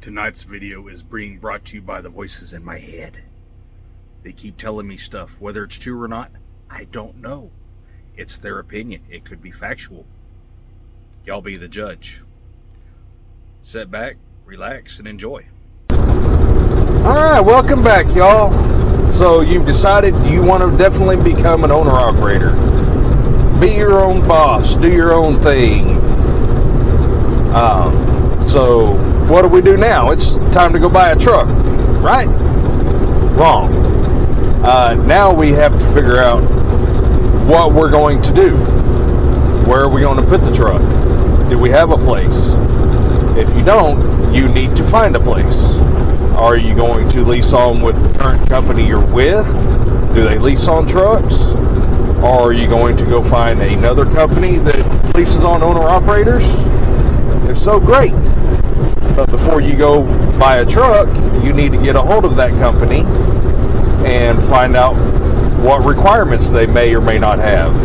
Tonight's video is being brought to you by the voices in my head. They keep telling me stuff. Whether it's true or not, I don't know. It's their opinion. It could be factual. Y'all be the judge. Sit back, relax, and enjoy. Alright, welcome back, y'all. So you've decided you want to definitely become an owner-operator. Be your own boss. Do your own thing. So what do we do now? It's time to go buy a truck, right? Wrong. Now we have to figure out what we're going to do. Where are we going to put the truck? Do we have a place? If you don't, you need to find a place. Are you going to lease on with the current company you're with? Do they lease on trucks? Or are you going to go find another company that leases on owner-operators? If so, great. But before you go buy a truck, you need to get a hold of that company and find out what requirements they may or may not have.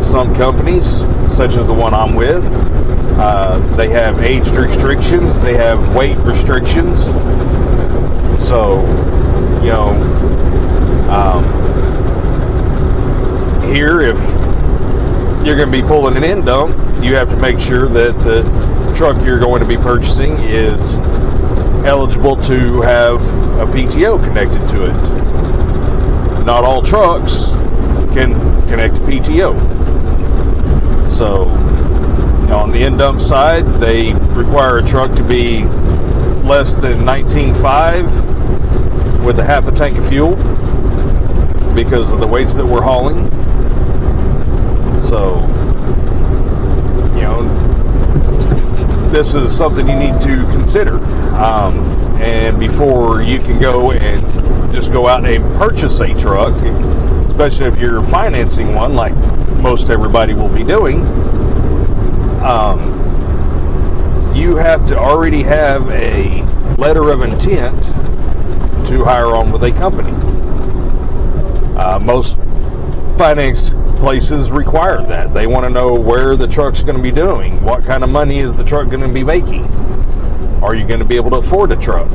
Some companies, such as the one I'm with, they have age restrictions, they have weight restrictions. So, you know, here, if you're going to be pulling an end dump, you have to make sure that the truck you're going to be purchasing is eligible to have a PTO connected to it. Not all trucks can connect to PTO. So, on the end dump side, they require a truck to be less than 19.5 with a half a tank of fuel because of the weights that we're hauling. So, you know, this is something you need to consider. And before you can go and just go out and purchase a truck, especially if you're financing one like most everybody will be doing, you have to already have a letter of intent to hire on with a company. Most finance places require that. They want to know where the truck's going to be doing. What kind of money is the truck going to be making? Are you going to be able to afford a truck?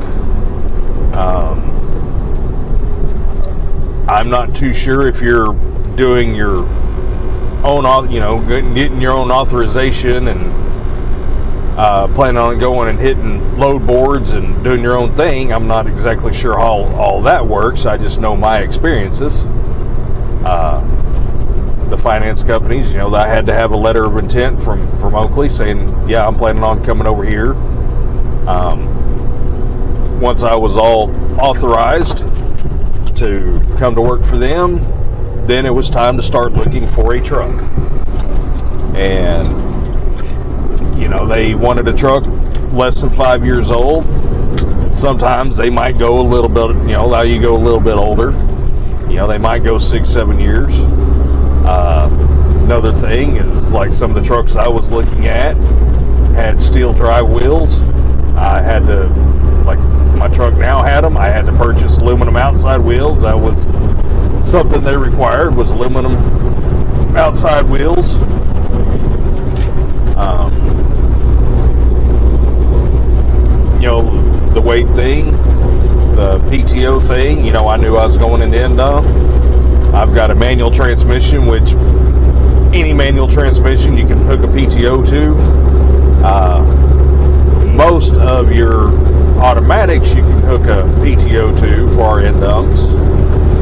I'm not too sure if you're doing your own, you know, getting your own authorization and planning on going and hitting load boards and doing your own thing. I'm not exactly sure how all that works. I just know my experiences. The finance companies, you know, I had to have a letter of intent from Oakley saying, yeah, I'm planning on coming over here. Once I was all authorized to come to work for them, then it was time to start looking for a truck. And, you know, they wanted a truck less than 5 years old. Sometimes they might go a little bit, you know, allow you to go a little bit older. You know, they might go 6-7 years. Another thing is, like, some of the trucks I was looking at had steel drive wheels. I had to, like my truck now had them, I had to purchase aluminum outside wheels. That was something they required, was aluminum outside wheels. You know, the weight thing, the PTO thing, you know, I knew I was going into end dump. I've got a manual transmission, which any manual transmission you can hook a PTO to. Most of your automatics you can hook a PTO to for our end dumps,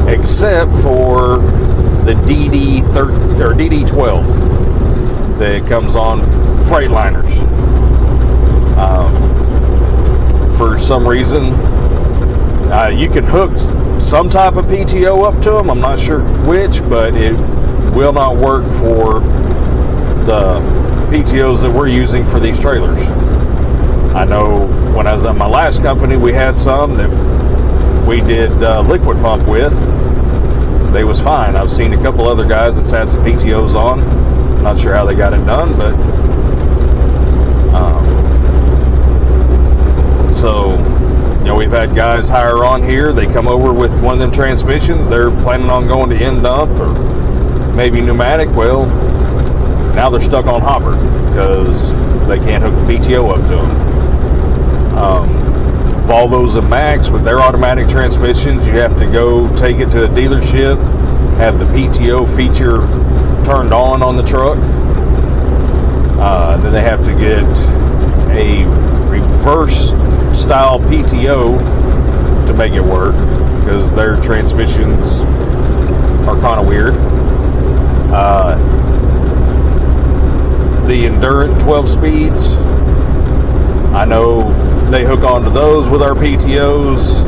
except for the DD12 that comes on Freightliners. For some reason, you can hook some type of PTO up to them. I'm not sure which, but it will not work for the PTOs that we're using for these trailers. I know when I was at my last company, we had some that we did liquid pump with. They was fine. I've seen a couple other guys that's had some PTOs on. Not sure how they got it done, but so, you know, we've had guys hire on here. They come over with one of them transmissions. They're planning on going to end dump or maybe pneumatic. Well, now they're stuck on hopper because they can't hook the PTO up to them. Volvos and Max with their automatic transmissions, you have to go take it to a dealership, have the PTO feature turned on the truck. Then they have to get a reverse style PTO to make it work, because their transmissions are kind of weird. The Endurant 12 speeds, I know they hook onto those with our PTOs.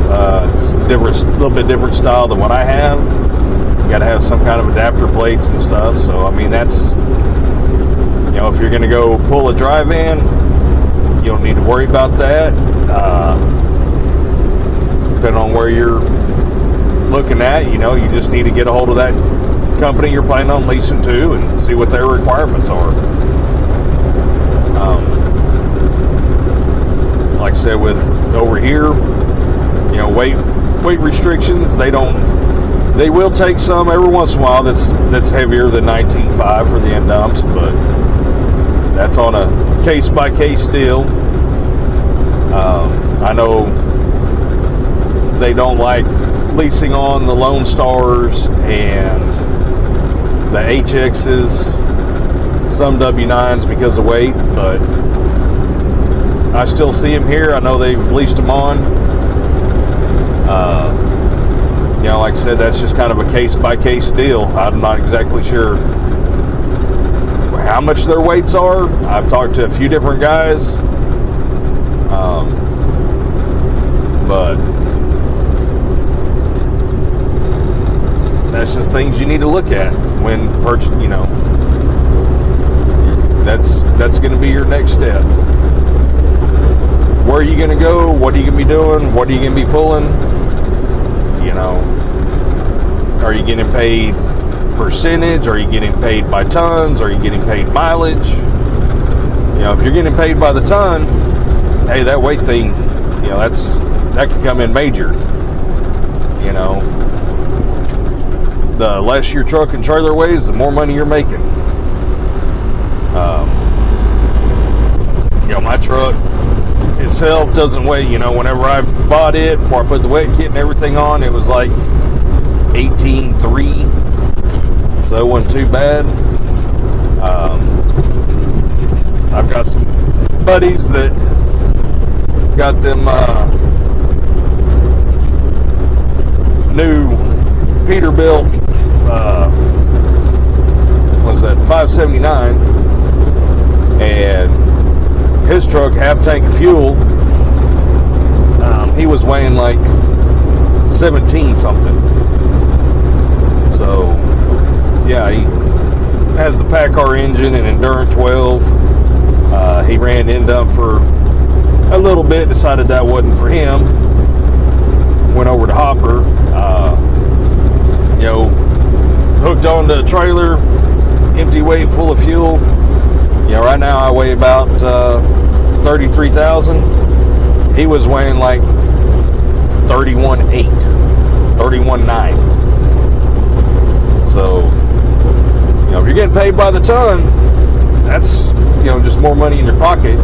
It's different, a little bit different style than what I have. You got to have some kind of adapter plates and stuff. So I mean, that's, you know, if you're going to go pull a drive-in, you don't need to worry about that. Depending on where you're looking at, you know, you just need to get a hold of that company you're planning on leasing to and see what their requirements are. Like I said, with over here, you know, weight restrictions, they will take some every once in a while that's heavier than 19.5 for the end dumps, but that's on a case by case deal. I know they don't like leasing on the Lone Stars and the HXs, some W9s because of weight, but I still see them here. I know they've leased them on. You know, like I said, that's just kind of a case-by-case deal. I'm not exactly sure how much their weights are. I've talked to a few different guys, but that's just things you need to look at when purchasing. You know, that's going to be your next step. Where are you going to go? What are you going to be doing? What are you going to be pulling? You know, are you getting paid percentage? Are you getting paid by tons? Are you getting paid mileage? You know, if you're getting paid by the ton, hey, that weight thing, you know, that can come in major. You know, the less your truck and trailer weighs, the more money you're making. You know, my truck itself doesn't weigh, you know, whenever I bought it, before I put the weight kit and everything on, it was like 18.3, so it wasn't too bad. I've got some buddies that got them new Peterbilt, was that 579, and his truck, half tank of fuel, he was weighing like 17 something. So yeah, he has the PACCAR engine and Endurant 12. He ran end dump for a little bit, decided that wasn't for him, went over to Hopper, you know, hooked onto a trailer, empty weight, full of fuel. You know, right now I weigh about 33,000. He was weighing like 31.8, 31.9. So, you know, if you're getting paid by the ton, that's, you know, just more money in your pocket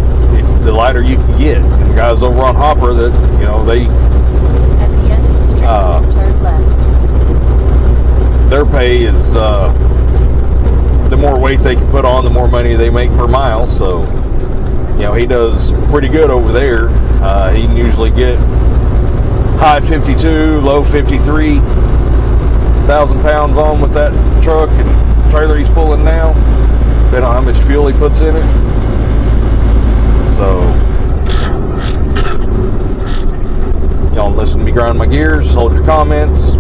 the lighter you can get. And the guys over on Hopper, that, you know, they, at the end of the street, turn left. Their pay is, the more weight they can put on, the more money they make per mile. So, you know, he does pretty good over there. He can usually get high 52, low 53,000 pounds on with that truck and trailer he's pulling now, depending on how much fuel he puts in it. So, y'all listen to me grind my gears, hold your comments.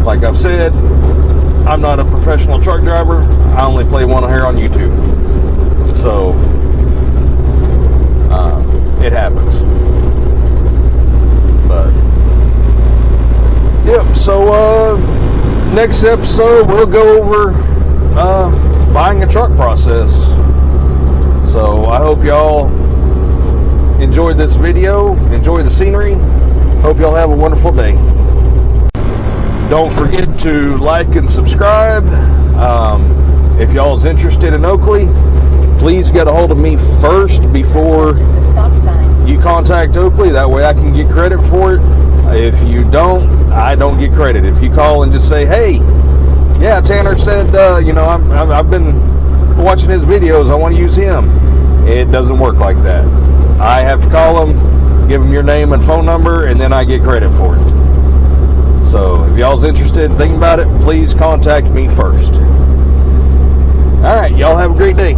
Like I've said, I'm not a professional truck driver. I only play one here on YouTube. So, it happens. But, yep, so, next episode we'll go over buying a truck process. So I hope y'all enjoyed this video, enjoy the scenery. Hope y'all have a wonderful day. Don't forget to like and subscribe. If y'all's interested in Oakley, please get a hold of me first before The stop sign. you you contact Oakley, that way I can get credit for it. If you don't, I don't get credit. If you call and just say, hey, yeah, Tanner said, I've been watching his videos, I want to use him. It doesn't work like that. I have to call him, give him your name and phone number, and then I get credit for it. So if y'all's interested in thinking about it, please contact me first. All right, y'all have a great day.